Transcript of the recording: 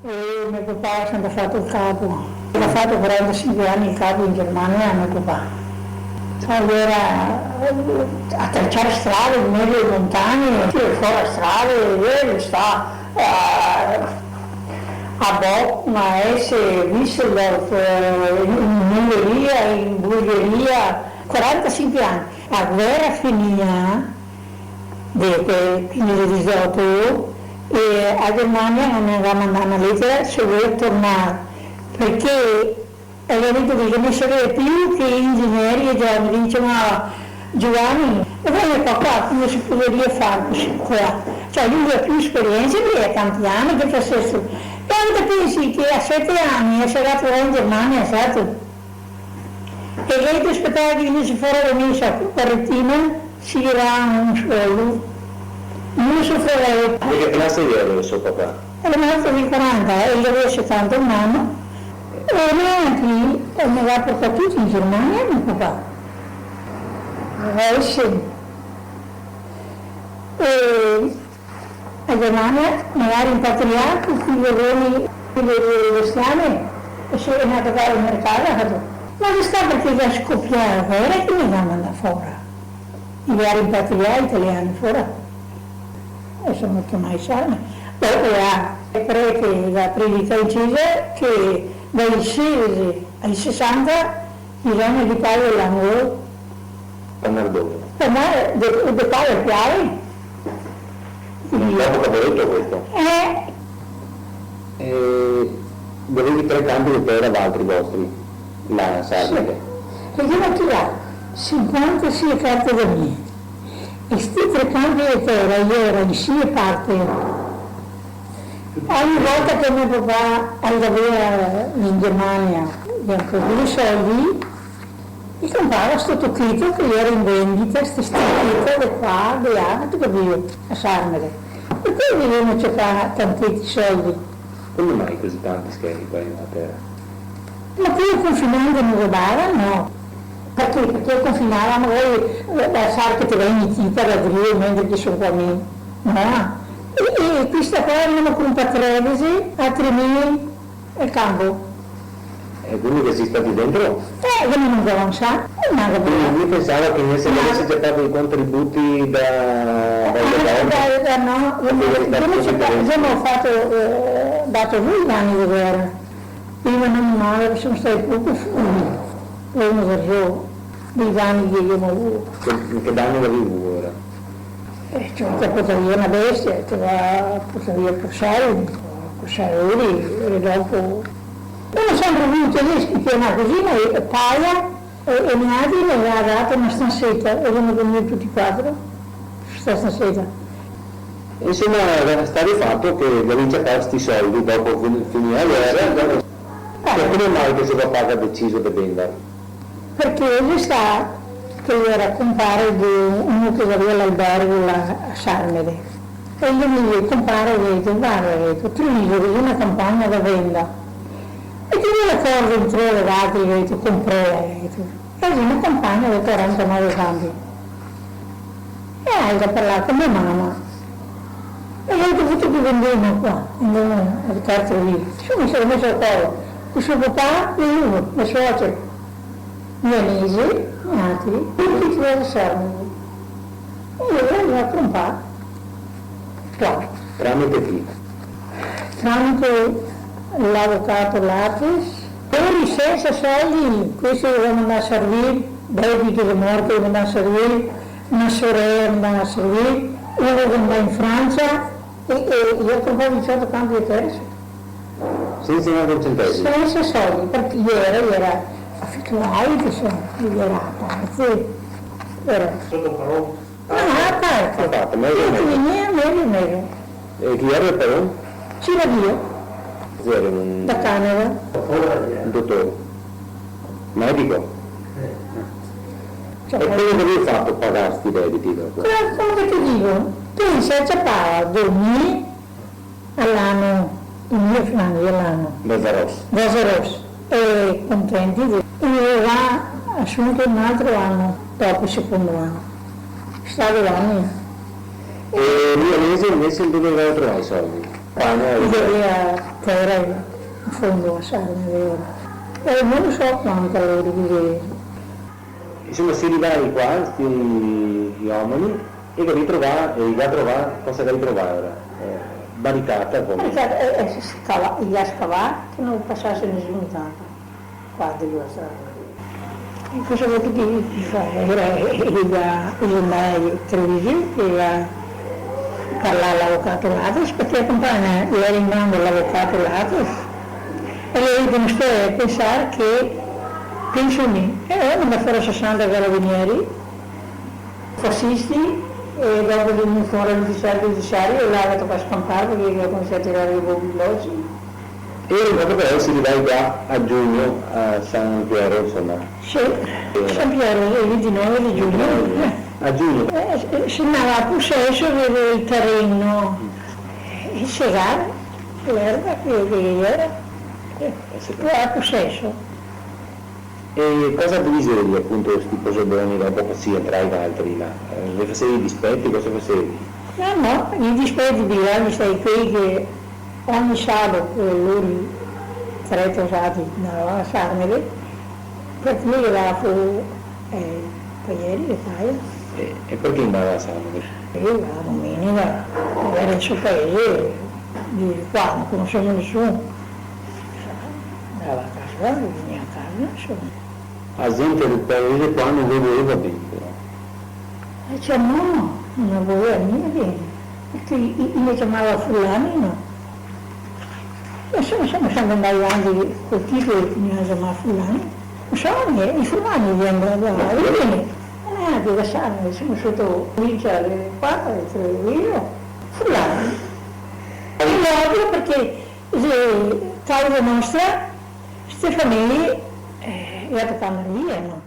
E mio papà si è fatto il capo, ha fatto 45 anni il capo in Germania, mio papà. Allora a tracciare strade in mezzo alle montagne, fuori strade, lui sta a Bochum, a Essen, Düsseldorf, in Ungheria, in Bulgaria, 45 anni. La guerra finì, quindi del 18, e a Germania non mi aveva mandato una lettera se voleva tornare, perché aveva detto che non sarebbe più che ingegneri e già mi diceva Giovanni, e poi mio papà come si potrebbe fare così qua? Cioè lui ha più esperienza, lui ha tanti anni che fa stesso. E anche pensi che a 7 anni è stato in Germania, è stato. E lei aspettava che venisse fuori la messa a Parrettina, si dirà un suolo. Non soffriva. Di che classe era il suo papà? Era morto di 40 e gli aveva 71 anni. E avanti mi aveva portato tutti in Germania mio papà. A Essen. E a Germania mi ha rimpatriato con i lavori delle strade e si è andato a fare il mercato. Ma non sta perché già scoppiava, era che mi aveva mandato fuori. Mi aveva rimpatriato italiani fuori. E sono venuto mai sana. Dopo che la predica incisa che dai 16 ai 60 bisogna di fare l'amore. Andare dove? Di fare il piave. Dopo che avevo detto questo? Dovevi 3 campi di terra da altri vostri, la Sardica. Sì. E io ho tirato 56 carte da me. E questi 3 campi di terra io ero in 6 parti. Ogni volta che mio papà andava in Germania con 2 soldi, mi comprava questo tocchito che era in vendita, queste stecchette di qua, di là, tu capivi, a Sarmere. E poi venivano a cercare tanti soldi. Come mai così tanti schemi qua in terra? Ma qui confinando non rubava, no. Perché confinava magari la SAR che ti va iniziata da Dio mentre che sono qua me. No. E questa qua erano con 13, altrimenti il campo. E quindi che sei stati dentro? Io non andavo sa, Quindi lui pensava che se avesse gettato i contributi dal governo? No, io mi ho dato 2 anni di guerra. Prima non male, sono stati poco fumi. Poi uno del gioco, dei danni che io non avevo. Che danno avevi ora? Cioè ti porta via una bestia, ti va a portare via per 6 euro e dopo. Io sempre avuto tedeschi che una cosina e paia e mia madre mi aveva dato una stanzetta, erano venuti tutti 4, questa stanzetta. Insomma, sta di fatto che devi cercare questi soldi dopo finire la guerra. Come mai che suo papà ha deciso di vendere? Perché lui sta che era compare di uno che aveva l'albergo a Sarmere. E io mi compare e ho detto, guarda, tu mi dici una campagna da venda. E quindi l'accordo in 3 ragazzi, ho detto, comprò, e una campagna di 49 cambi. E hai da parlare con mia mamma. E io ho dovuto che vendevano qua, andavano al carcere lì. Io mi sono messo a collo. Il suo papà e uno, le suocere, gli amici, gli altri, tutti dove servono. E io li ho comprato qua. Tramite chi? Tramite l'avvocato Lapis, poi senza soldi, questi dovevano andare a servire, debito di morte dovevano andare a servire, una sorella andava a servire, uno doveva andare in Francia e io ho comprato 18 campi di terra. Senza una concentesima? Senza soldi, perché ieri era affittuario, ieri era a parte, era... Sotto parola? a parte. A parte, meglio. E chi era il però? C'era Dio, Era un da Canada. dottore, medico. Cioè, E come avevi fatto a pagare questi debiti dopo? come ti dico, pensa ci paga 2.000 all'anno, il mio anno all'anno, Da Zaros. da Zeros, e contenti, e mi aveva assunto un altro anno, dopo il secondo anno, stavo l'anno. E lui a mese invece dove aveva trovato i soldi? Era in fondo a Sarne, vero? E non lo so quanto lo dividevo. Insomma, si arrivava qua, questi uomini, e che ritrovava, cosa che ritrovava ora? Barricata come? Gli ha scavato che non passasse nessuno tanto qua di questa. E cosa vuoi che fare? Era il giornale televisivo che parlava all'avvocato Lattes, perché la compagna era in mano dell'avvocato Lattes e lei dimostrava a pensare che pensioni, non mi fuori 60 carabinieri, fascisti, e dopo venivano fuori l'ufficiale giudiziario e l'ha detto per scampare perché io cominciato a tirare i bombi veloci. E proprio però si arriva a giugno a San Piero, insomma. Sì, San Piero, il 29 di giugno. A giugno? Si andava a possesso del terreno, il segare, l'erba che era, a possesso. E cosa dicevi appunto questi possedoni dopo che si entrava in altri là? Le facevi i dispetti, cosa facevi? No, i dispetti di là, stai qui che ogni sabato loro tre tosati andavano a Sarmele, perché io era fu ieri le paia. E perché andava a Sarmele? Io la domenica era il suo paese, di qua non conoscevo nessuno. Andava a casa, veniva a casa, insomma. La gente del paese qua non vedeva bene. E cioè no, non voleva niente, perché io chiamava fulani, no. Insomma, siamo andati avanti col titolo che mi chiamava fulani. Non so, i fulani vengono da vieni, che da sanno, siamo sotto vincere qua, io, fulani. E l'odio perché causa nostra, queste famiglie, è toccando via, no?